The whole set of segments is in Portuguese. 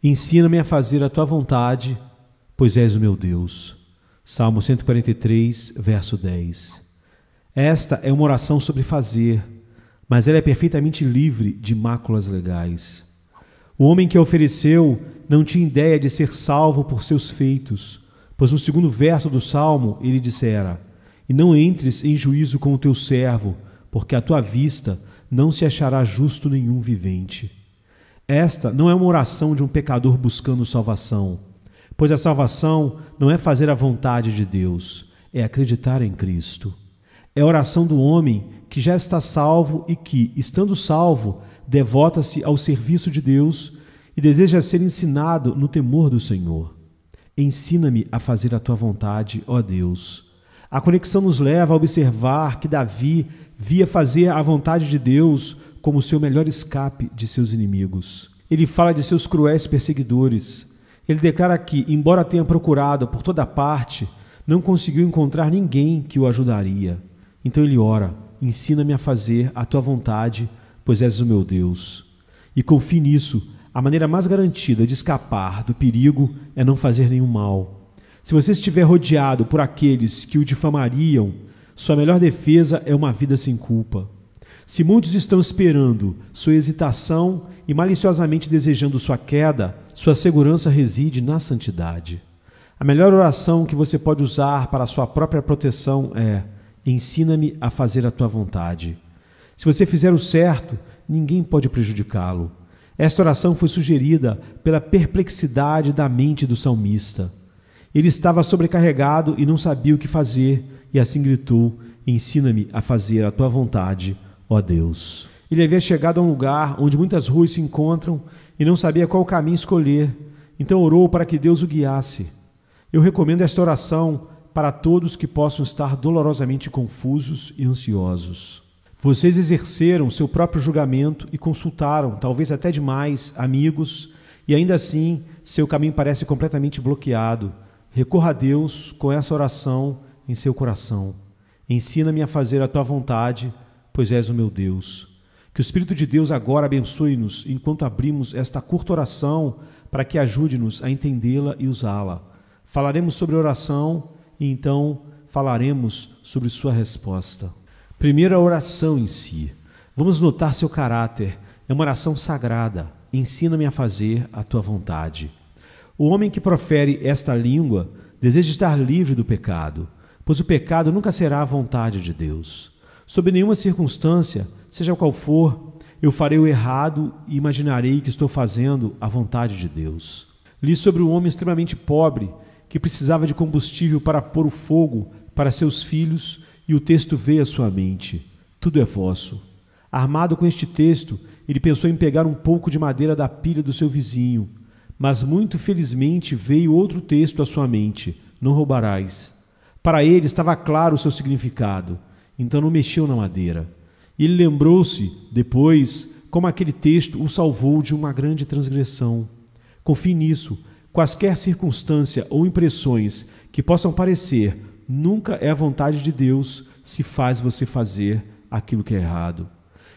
Ensina-me a fazer a tua vontade, pois és o meu Deus. Salmo 143, verso 10. Esta é uma oração sobre fazer, mas ela é perfeitamente livre de máculas legais. O homem que a ofereceu não tinha ideia de ser salvo por seus feitos, pois no segundo verso do Salmo ele dissera: E não entres em juízo com o teu servo, porque à tua vista não se achará justo nenhum vivente. Esta não é uma oração de um pecador buscando salvação, pois a salvação não é fazer a vontade de Deus, é acreditar em Cristo. É a oração do homem que já está salvo e que, estando salvo, devota-se ao serviço de Deus e deseja ser ensinado no temor do Senhor. Ensina-me a fazer a tua vontade, ó Deus. A conexão nos leva a observar que Davi via fazer a vontade de Deus como seu melhor escape de seus inimigos. Ele fala de seus cruéis perseguidores. Ele declara que, embora tenha procurado por toda parte, não conseguiu encontrar ninguém que o ajudaria. Então ele ora: ensina-me a fazer a tua vontade, pois és o meu Deus. E confie nisso. A maneira mais garantida de escapar do perigo é não fazer nenhum mal. Se você estiver rodeado por aqueles que o difamariam, sua melhor defesa é uma vida sem culpa. Se muitos estão esperando sua hesitação e maliciosamente desejando sua queda, sua segurança reside na santidade. A melhor oração que você pode usar para a sua própria proteção é: ensina-me a fazer a tua vontade. Se você fizer o certo, ninguém pode prejudicá-lo. Esta oração foi sugerida pela perplexidade da mente do salmista. Ele estava sobrecarregado e não sabia o que fazer, e assim gritou: ensina-me a fazer a tua vontade, ó Deus. Ele havia chegado a um lugar onde muitas ruas se encontram e não sabia qual caminho escolher, então orou para que Deus o guiasse. Eu recomendo esta oração para todos que possam estar dolorosamente confusos e ansiosos. Vocês exerceram seu próprio julgamento e consultaram, talvez até demais, amigos, e ainda assim seu caminho parece completamente bloqueado. Recorra a Deus com essa oração em seu coração. Ensina-me a fazer a tua vontade, pois és o meu Deus. Que o Espírito de Deus agora abençoe-nos enquanto abrimos esta curta oração para que ajude-nos a entendê-la e usá-la. Falaremos sobre oração e então falaremos sobre sua resposta. Primeiro, a oração em si. Vamos notar seu caráter. É uma oração sagrada. Ensina-me a fazer a tua vontade. O homem que profere esta língua deseja estar livre do pecado, pois o pecado nunca será a vontade de Deus. Sob nenhuma circunstância, seja qual for, eu farei o errado e imaginarei que estou fazendo a vontade de Deus. Li sobre um homem extremamente pobre que precisava de combustível para pôr o fogo para seus filhos e o texto veio à sua mente: tudo é vosso. Armado com este texto, ele pensou em pegar um pouco de madeira da pilha do seu vizinho, mas muito felizmente veio outro texto à sua mente: não roubarás. Para ele estava claro o seu significado, então não mexeu na madeira. E ele lembrou-se, depois, como aquele texto o salvou de uma grande transgressão. Confie nisso. Quaisquer circunstância ou impressões que possam parecer, nunca é a vontade de Deus se faz você fazer aquilo que é errado.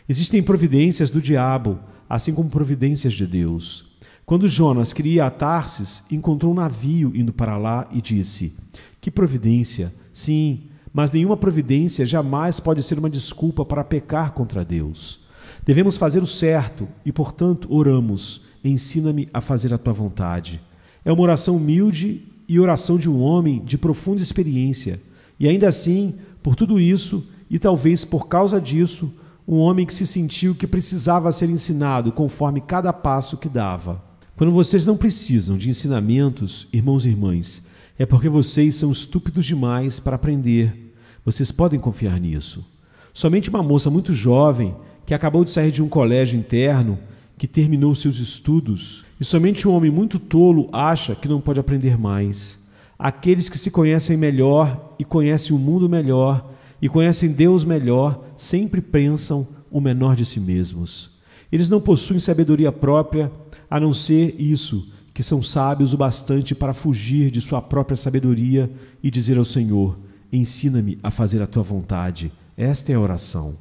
Existem providências do diabo, assim como providências de Deus. Quando Jonas queria ir a Tarsis, encontrou um navio indo para lá e disse: que providência! Sim, mas nenhuma providência jamais pode ser uma desculpa para pecar contra Deus. Devemos fazer o certo e, portanto, oramos: ensina-me a fazer a tua vontade. É uma oração humilde e oração de um homem de profunda experiência. E ainda assim, por tudo isso, e talvez por causa disso, um homem que se sentiu que precisava ser ensinado conforme cada passo que dava. Quando vocês não precisam de ensinamentos, irmãos e irmãs, é porque vocês são estúpidos demais para aprender. Vocês podem confiar nisso. Somente uma moça muito jovem, que acabou de sair de um colégio interno, que terminou seus estudos, e somente um homem muito tolo acha que não pode aprender mais. Aqueles que se conhecem melhor e conhecem o mundo melhor e conhecem Deus melhor sempre pensam o menor de si mesmos. Eles não possuem sabedoria própria, a não ser isso, que são sábios o bastante para fugir de sua própria sabedoria e dizer ao Senhor: ensina-me a fazer a tua vontade. Esta é a oração.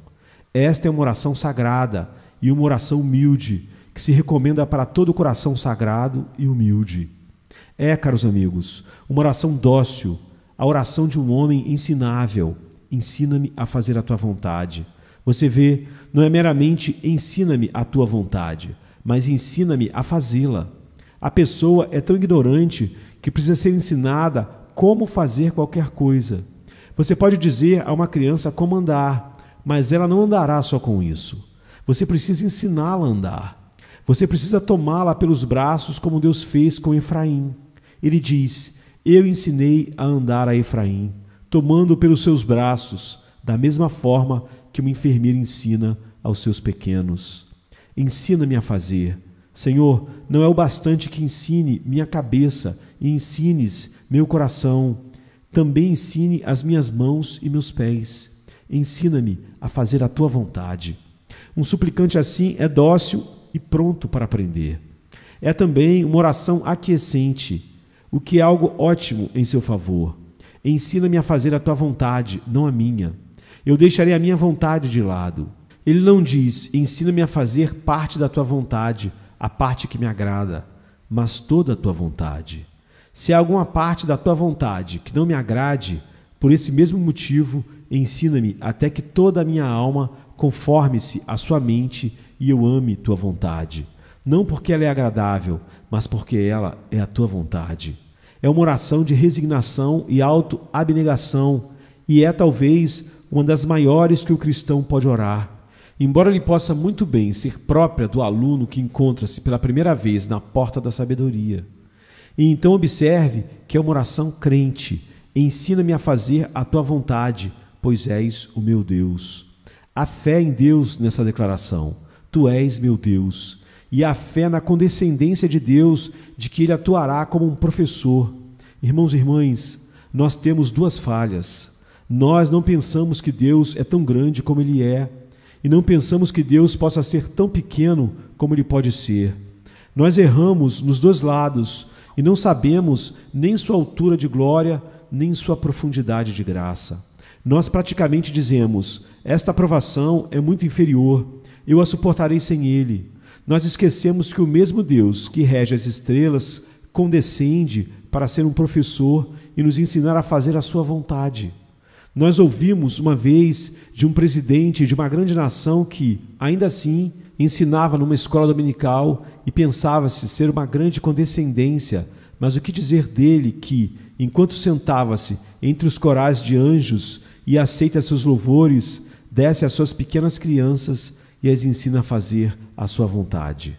Esta é uma oração sagrada e uma oração humilde, que que se recomenda para todo coração sagrado e humilde. É, caros amigos, uma oração dócil, a oração de um homem ensinável. Ensina-me a fazer a tua vontade. Você vê, não é meramente ensina-me a tua vontade, mas ensina-me a fazê-la. A pessoa é tão ignorante que precisa ser ensinada como fazer qualquer coisa. Você pode dizer a uma criança como andar, mas ela não andará só com isso. Você precisa ensiná-la a andar. Você precisa tomá-la pelos braços como Deus fez com Efraim. Ele diz: eu ensinei a andar a Efraim, tomando pelos seus braços, da mesma forma que uma enfermeira ensina aos seus pequenos. Ensina-me a fazer. Senhor, não é o bastante que ensine minha cabeça e ensines meu coração. Também ensine as minhas mãos e meus pés. Ensina-me a fazer a tua vontade. Um suplicante assim é dócil e pronto para aprender. É também uma oração aquiescente, o que é algo ótimo em seu favor. Ensina-me a fazer a tua vontade, não a minha. Eu deixarei a minha vontade de lado. Ele não diz: ensina-me a fazer parte da tua vontade, a parte que me agrada, mas toda a tua vontade. Se há alguma parte da tua vontade que não me agrade, por esse mesmo motivo, ensina-me até que toda a minha alma conforme-se à sua mente e eu ame tua vontade. Não porque ela é agradável, mas porque ela é a tua vontade. É uma oração de resignação e autoabnegação, e é talvez uma das maiores que o cristão pode orar. Embora ele possa muito bem ser própria do aluno que encontra-se pela primeira vez na porta da sabedoria. E então observe que é uma oração crente. Ensina-me a fazer a tua vontade, pois és o meu Deus. A fé em Deus nessa declaração: tu és meu Deus. E a fé na condescendência de Deus, de que Ele atuará como um professor. Irmãos e irmãs, nós temos duas falhas. Nós não pensamos que Deus é tão grande como Ele é, e não pensamos que Deus possa ser tão pequeno como Ele pode ser. Nós erramos nos dois lados e não sabemos nem sua altura de glória, nem sua profundidade de graça. Nós praticamente dizemos: esta aprovação é muito inferior, eu a suportarei sem Ele. Nós esquecemos que o mesmo Deus que rege as estrelas condescende para ser um professor e nos ensinar a fazer a sua vontade. Nós ouvimos uma vez de um presidente de uma grande nação que, ainda assim, ensinava numa escola dominical e pensava-se ser uma grande condescendência, mas o que dizer dele que, enquanto sentava-se entre os corais de anjos e aceita seus louvores, desce às suas pequenas crianças e as ensina a fazer a sua vontade?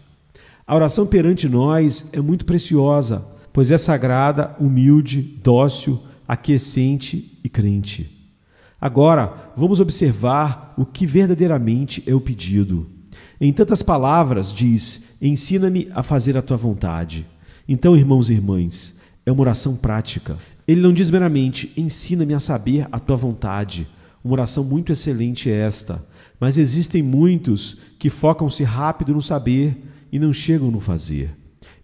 A oração perante nós é muito preciosa, pois é sagrada, humilde, dócil, aquiescente e crente. Agora, vamos observar o que verdadeiramente é o pedido. Em tantas palavras, diz: ensina-me a fazer a tua vontade. Então, irmãos e irmãs, é uma oração prática. Ele não diz meramente: ensina-me a saber a tua vontade. Uma oração muito excelente é esta. Mas existem muitos que focam-se rápido no saber e não chegam no fazer.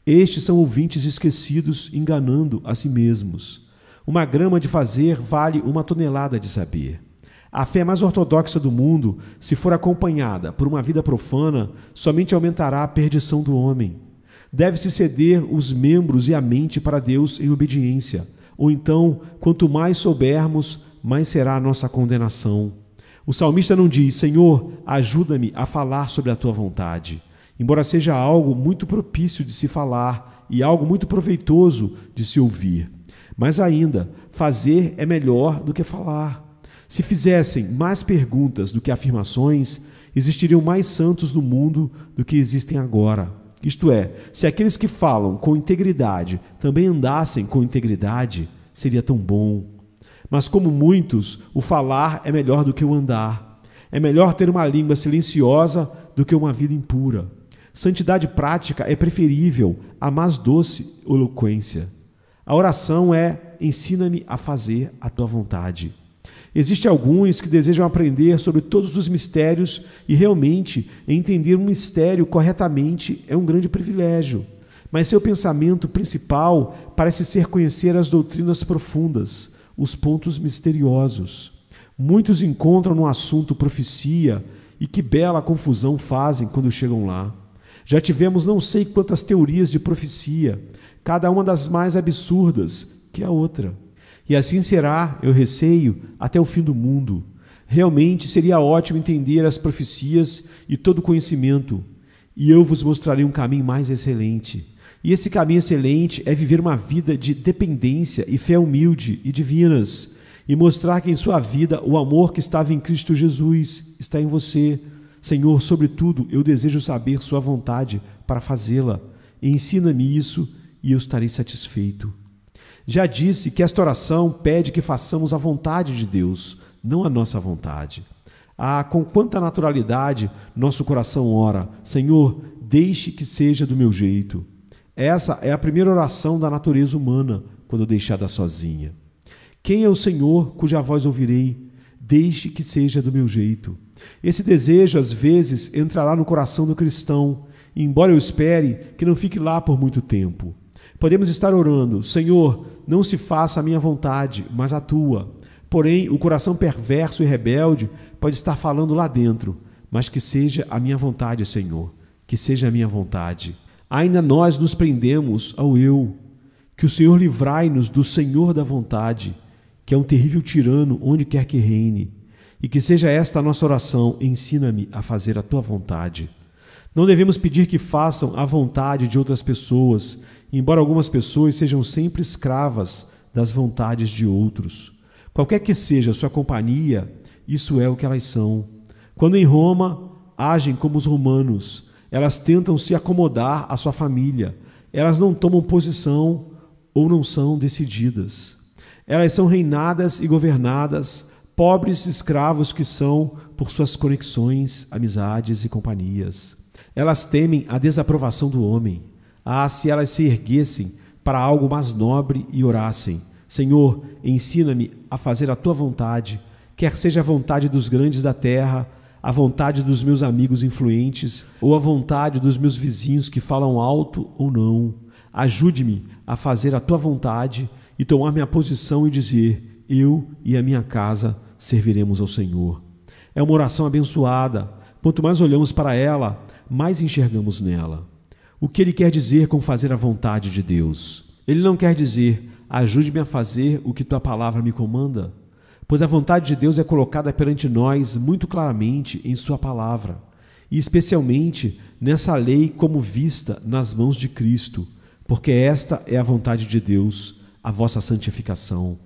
Estes são ouvintes esquecidos, enganando a si mesmos. Uma grama de fazer vale 1 tonelada de saber. A fé mais ortodoxa do mundo, se for acompanhada por uma vida profana, somente aumentará a perdição do homem. Deve-se ceder os membros e a mente para Deus em obediência, ou então, quanto mais soubermos, mais será a nossa condenação. O salmista não diz: Senhor, ajuda-me a falar sobre a tua vontade, embora seja algo muito propício de se falar e algo muito proveitoso de se ouvir. Mas ainda, fazer é melhor do que falar. Se fizessem mais perguntas do que afirmações, existiriam mais santos no mundo do que existem agora. Isto é, se aqueles que falam com integridade também andassem com integridade, seria tão bom. Mas como muitos, o falar é melhor do que o andar. É melhor ter uma língua silenciosa do que uma vida impura. Santidade prática é preferível à mais doce eloquência. A oração é: ensina-me a fazer a tua vontade. Existem alguns que desejam aprender sobre todos os mistérios e realmente entender um mistério corretamente é um grande privilégio. Mas seu pensamento principal parece ser conhecer as doutrinas profundas, os pontos misteriosos. Muitos encontram no assunto profecia e que bela confusão fazem quando chegam lá. Já tivemos não sei quantas teorias de profecia, cada uma das mais absurdas que a outra. E assim será, eu receio, até o fim do mundo. Realmente seria ótimo entender as profecias e todo o conhecimento, e eu vos mostrarei um caminho mais excelente. E esse caminho excelente é viver uma vida de dependência e fé humilde e divinas, e mostrar que em sua vida o amor que estava em Cristo Jesus está em você. Senhor, sobretudo, eu desejo saber sua vontade para fazê-la. Ensina-me isso e eu estarei satisfeito. Já disse que esta oração pede que façamos a vontade de Deus, não a nossa vontade. Ah, com quanta naturalidade nosso coração ora: Senhor, deixe que seja do meu jeito. Essa é a primeira oração da natureza humana quando deixada sozinha. Quem é o Senhor cuja voz ouvirei? Deixe que seja do meu jeito. Esse desejo, às vezes, entrará no coração do cristão, embora eu espere que não fique lá por muito tempo. Podemos estar orando: Senhor, não se faça a minha vontade, mas a tua. Porém, o coração perverso e rebelde pode estar falando lá dentro: mas que seja a minha vontade, Senhor, que seja a minha vontade. Ainda nós nos prendemos ao eu. Que o Senhor livrai-nos do Senhor da vontade, que é um terrível tirano onde quer que reine. E que seja esta a nossa oração: ensina-me a fazer a tua vontade. Não devemos pedir que façam a vontade de outras pessoas, embora algumas pessoas sejam sempre escravas das vontades de outros. Qualquer que seja a sua companhia, isso é o que elas são. Quando em Roma, agem como os romanos. Elas tentam se acomodar à sua família. Elas não tomam posição ou não são decididas. Elas são reinadas e governadas, pobres escravos que são por suas conexões, amizades e companhias. Elas temem a desaprovação do homem. Ah, se elas se erguessem para algo mais nobre e orassem: Senhor, ensina-me a fazer a tua vontade, quer seja a vontade dos grandes da terra, a vontade dos meus amigos influentes ou a vontade dos meus vizinhos que falam alto ou não. Ajude-me a fazer a tua vontade e tomar minha posição e dizer: eu e a minha casa serviremos ao Senhor. É uma oração abençoada. Quanto mais olhamos para ela, mais enxergamos nela. O que ele quer dizer com fazer a vontade de Deus? Ele não quer dizer: ajude-me a fazer o que tua palavra me comanda, pois a vontade de Deus é colocada perante nós muito claramente em sua palavra, e especialmente nessa lei como vista nas mãos de Cristo, porque esta é a vontade de Deus, a vossa santificação.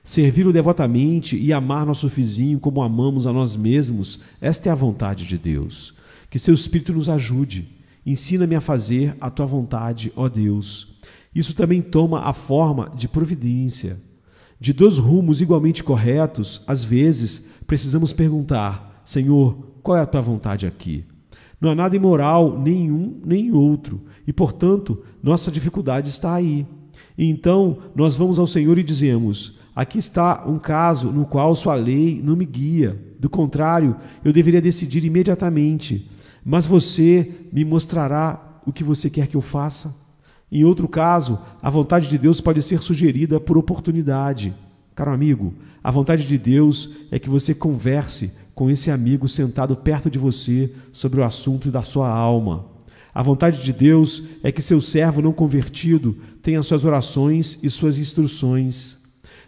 Servi-lo devotamente e amar nosso vizinho como amamos a nós mesmos, esta é a vontade de Deus. Que seu Espírito nos ajude. Ensina-me a fazer a tua vontade, ó Deus. Isso também toma a forma de providência. De dois rumos igualmente corretos, às vezes precisamos perguntar: Senhor, qual é a tua vontade aqui? Não há nada imoral, nenhum nem outro, e, portanto, nossa dificuldade está aí. E então, nós vamos ao Senhor e dizemos: aqui está um caso no qual sua lei não me guia. Do contrário, eu deveria decidir imediatamente. Mas você me mostrará o que você quer que eu faça? Em outro caso, a vontade de Deus pode ser sugerida por oportunidade. Caro amigo, a vontade de Deus é que você converse com esse amigo sentado perto de você sobre o assunto da sua alma. A vontade de Deus é que seu servo não convertido tenha suas orações e suas instruções.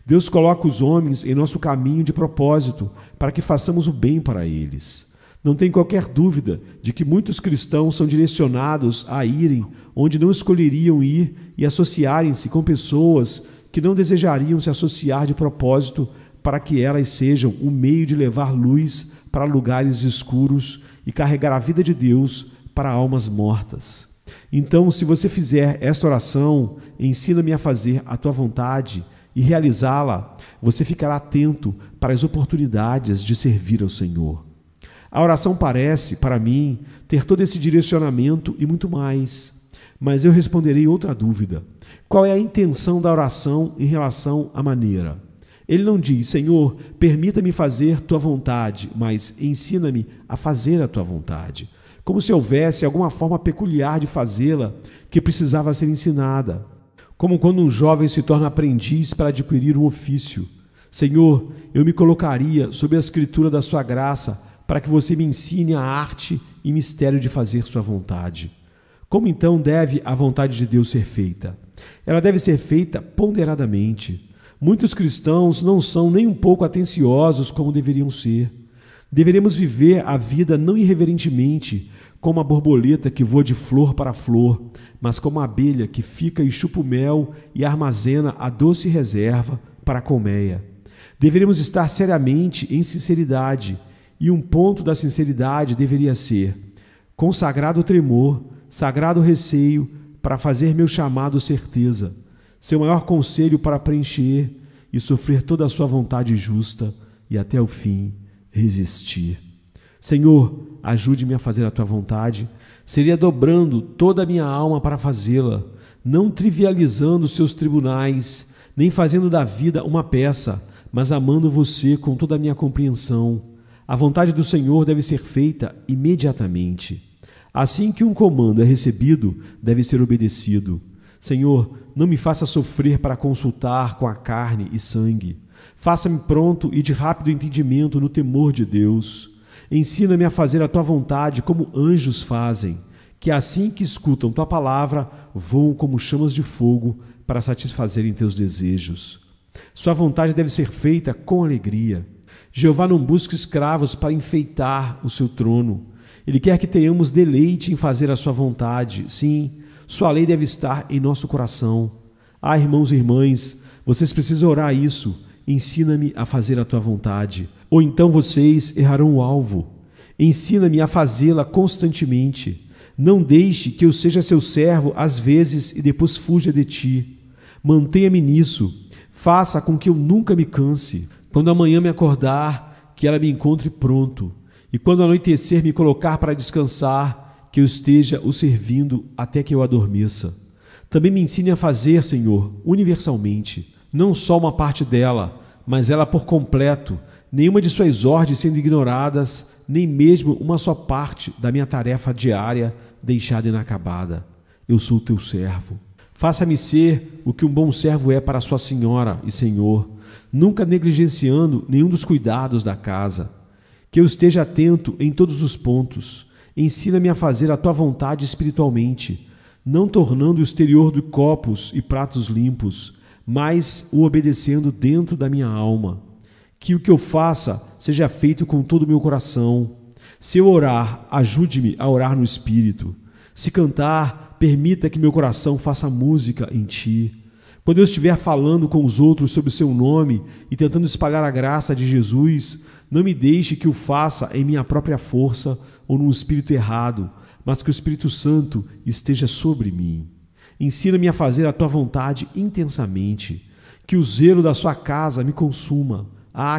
Deus coloca os homens em nosso caminho de propósito para que façamos o bem para eles. Não tem qualquer dúvida de que muitos cristãos são direcionados a irem onde não escolheriam ir e associarem-se com pessoas que não desejariam se associar de propósito para que elas sejam o meio de levar luz para lugares escuros e carregar a vida de Deus para almas mortas. Então, se você fizer esta oração: ensina-me a fazer a tua vontade, e realizá-la, você ficará atento para as oportunidades de servir ao Senhor. A oração parece, para mim, ter todo esse direcionamento e muito mais. Mas eu responderei outra dúvida: qual é a intenção da oração em relação à maneira? Ele não diz: Senhor, permita-me fazer tua vontade, mas ensina-me a fazer a tua vontade. Como se houvesse alguma forma peculiar de fazê-la que precisava ser ensinada. Como quando um jovem se torna aprendiz para adquirir um ofício. Senhor, eu me colocaria sob a escritura da sua graça para que você me ensine a arte e mistério de fazer sua vontade. Como então deve a vontade de Deus ser feita? Ela deve ser feita ponderadamente. Muitos cristãos não são nem um pouco atenciosos como deveriam ser. Deveremos viver a vida não irreverentemente, como a borboleta que voa de flor para flor, mas como a abelha que fica e chupa o mel e armazena a doce reserva para a colmeia. Deveremos estar seriamente em sinceridade, e um ponto da sinceridade deveria ser: com sagrado tremor, sagrado receio, para fazer meu chamado certeza, seu maior conselho para preencher e sofrer toda a sua vontade justa e até o fim resistir. Senhor, ajude-me a fazer a tua vontade, seria dobrando toda a minha alma para fazê-la, não trivializando seus tribunais, nem fazendo da vida uma peça, mas amando você com toda a minha compreensão. A vontade do Senhor deve ser feita imediatamente. Assim que um comando é recebido, deve ser obedecido. Senhor, não me faça sofrer para consultar com a carne e sangue. Faça-me pronto e de rápido entendimento no temor de Deus. Ensina-me a fazer a tua vontade como anjos fazem, que assim que escutam tua palavra, voam como chamas de fogo para satisfazerem teus desejos. Sua vontade deve ser feita com alegria. Jeová não busca escravos para enfeitar o seu trono. Ele quer que tenhamos deleite em fazer a sua vontade. Sim, sua lei deve estar em nosso coração. Ah, irmãos e irmãs, vocês precisam orar isso. Ensina-me a fazer a tua vontade, ou então vocês errarão o alvo. Ensina-me a fazê-la constantemente. Não deixe que eu seja seu servo às vezes e depois fuja de ti. Mantenha-me nisso. Faça com que eu nunca me canse. Quando amanhã me acordar, que ela me encontre pronto. E quando anoitecer me colocar para descansar, que eu esteja o servindo até que eu adormeça. Também me ensine a fazer, Senhor, universalmente, não só uma parte dela, mas ela por completo, nenhuma de suas ordens sendo ignoradas, nem mesmo uma só parte da minha tarefa diária deixada inacabada. Eu sou teu servo. Faça-me ser o que um bom servo é para sua senhora e senhor, nunca negligenciando nenhum dos cuidados da casa. Que eu esteja atento em todos os pontos. Ensina-me a fazer a tua vontade espiritualmente, não tornando o exterior de copos e pratos limpos, mas o obedecendo dentro da minha alma. Que o que eu faça seja feito com todo o meu coração. Se eu orar, ajude-me a orar no Espírito. Se cantar, permita que meu coração faça música em ti. Quando eu estiver falando com os outros sobre o seu nome e tentando espalhar a graça de Jesus, não me deixe que o faça em minha própria força ou num espírito errado, mas que o Espírito Santo esteja sobre mim. Ensina-me a fazer a tua vontade intensamente, que o zelo da sua casa me consuma,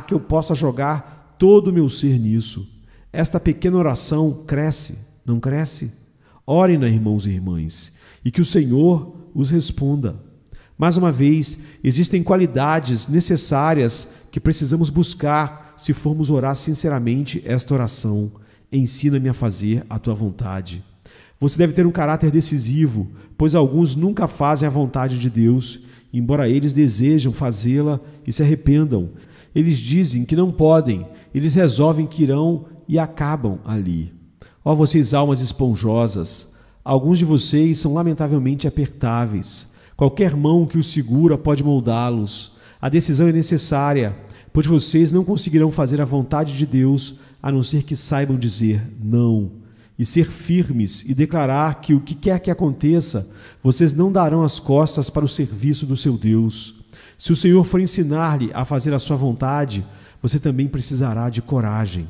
que eu possa jogar todo o meu ser nisso. Esta pequena oração cresce, não cresce? Orem-na, irmãos e irmãs, e que o Senhor os responda. Mais uma vez, existem qualidades necessárias que precisamos buscar se formos orar sinceramente esta oração. Ensina-me a fazer a tua vontade. Você deve ter um caráter decisivo, pois alguns nunca fazem a vontade de Deus, embora eles desejam fazê-la e se arrependam. Eles dizem que não podem, eles resolvem que irão e acabam ali. Ó vocês almas esponjosas, alguns de vocês são lamentavelmente apertáveis. Qualquer mão que os segura pode moldá-los. A decisão é necessária, pois vocês não conseguirão fazer a vontade de Deus a não ser que saibam dizer não e ser firmes e declarar que o que quer que aconteça, vocês não darão as costas para o serviço do seu Deus. Se o Senhor for ensinar-lhe a fazer a sua vontade, você também precisará de coragem.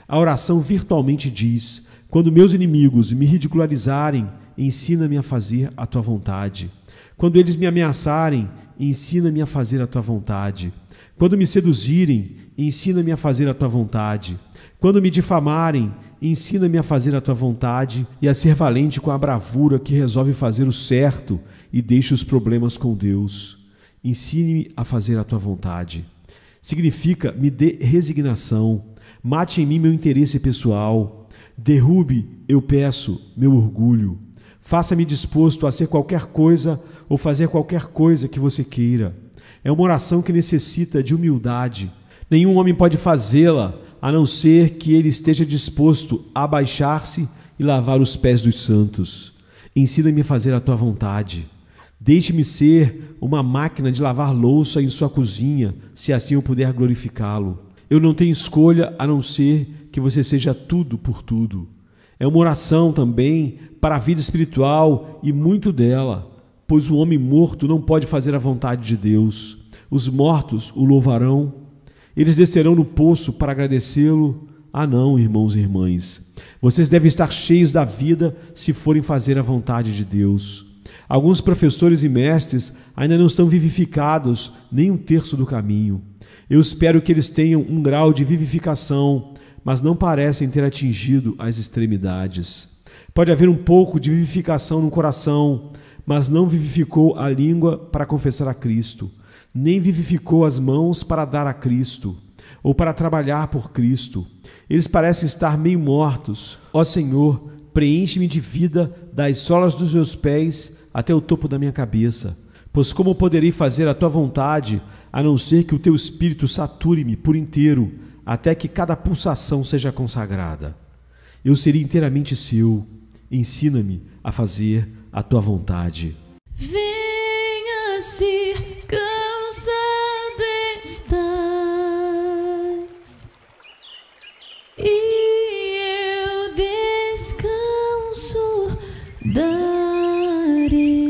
A oração virtualmente diz: quando meus inimigos me ridicularizarem, ensina-me a fazer a tua vontade. Quando eles me ameaçarem, ensina-me a fazer a tua vontade. Quando me seduzirem, ensina-me a fazer a tua vontade. Quando me difamarem, ensina-me a fazer a tua vontade e a ser valente com a bravura que resolve fazer o certo e deixa os problemas com Deus. Ensine-me a fazer a tua vontade. Significa me dê resignação, mate em mim meu interesse pessoal, derrube, eu peço, meu orgulho. Faça-me disposto a ser qualquer coisa ou fazer qualquer coisa que você queira. É uma oração que necessita de humildade. Nenhum homem pode fazê-la, a não ser que ele esteja disposto a abaixar-se e lavar os pés dos santos. Ensina-me a fazer a tua vontade. Deixe-me ser uma máquina de lavar louça em sua cozinha, se assim eu puder glorificá-lo. Eu não tenho escolha a não ser que você seja tudo por tudo. É uma oração também para a vida espiritual e muito dela, pois o homem morto não pode fazer a vontade de Deus. Os mortos o louvarão. Eles descerão no poço para agradecê-lo. Ah não, irmãos e irmãs, vocês devem estar cheios da vida se forem fazer a vontade de Deus. Alguns professores e mestres ainda não estão vivificados nem um terço do caminho. Eu espero que eles tenham um grau de vivificação, mas não parecem ter atingido as extremidades. Pode haver um pouco de vivificação no coração, mas não vivificou a língua para confessar a Cristo, nem vivificou as mãos para dar a Cristo, ou para trabalhar por Cristo. Eles parecem estar meio mortos. Ó Senhor, preenche-me de vida das solas dos meus pés até o topo da minha cabeça. Pois como poderei fazer a tua vontade, a não ser que o teu Espírito sature-me por inteiro, até que cada pulsação seja consagrada? Eu seria inteiramente seu. Ensina-me a fazer a tua vontade. Venha se cansado estás, e eu descanso darei.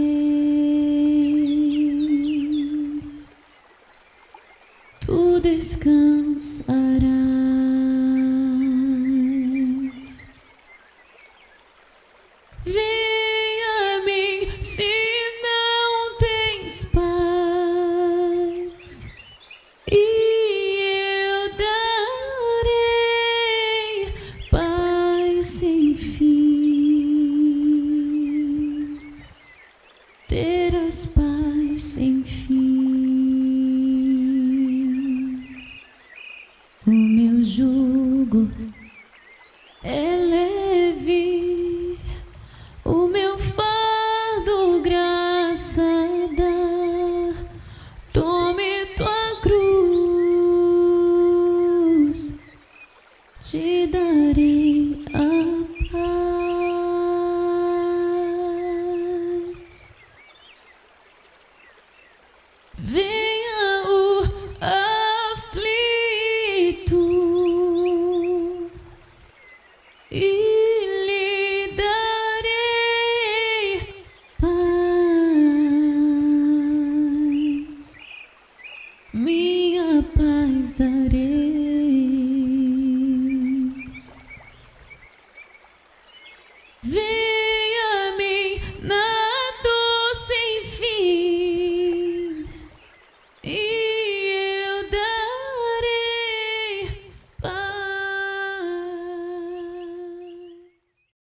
Tu descansarás. Venha a mim se não tens paz, e eu darei paz sem fim. Terás paz sem fim. O meu jugo é leve, o meu fardo graça dá. Tome tua cruz, te darei a paz.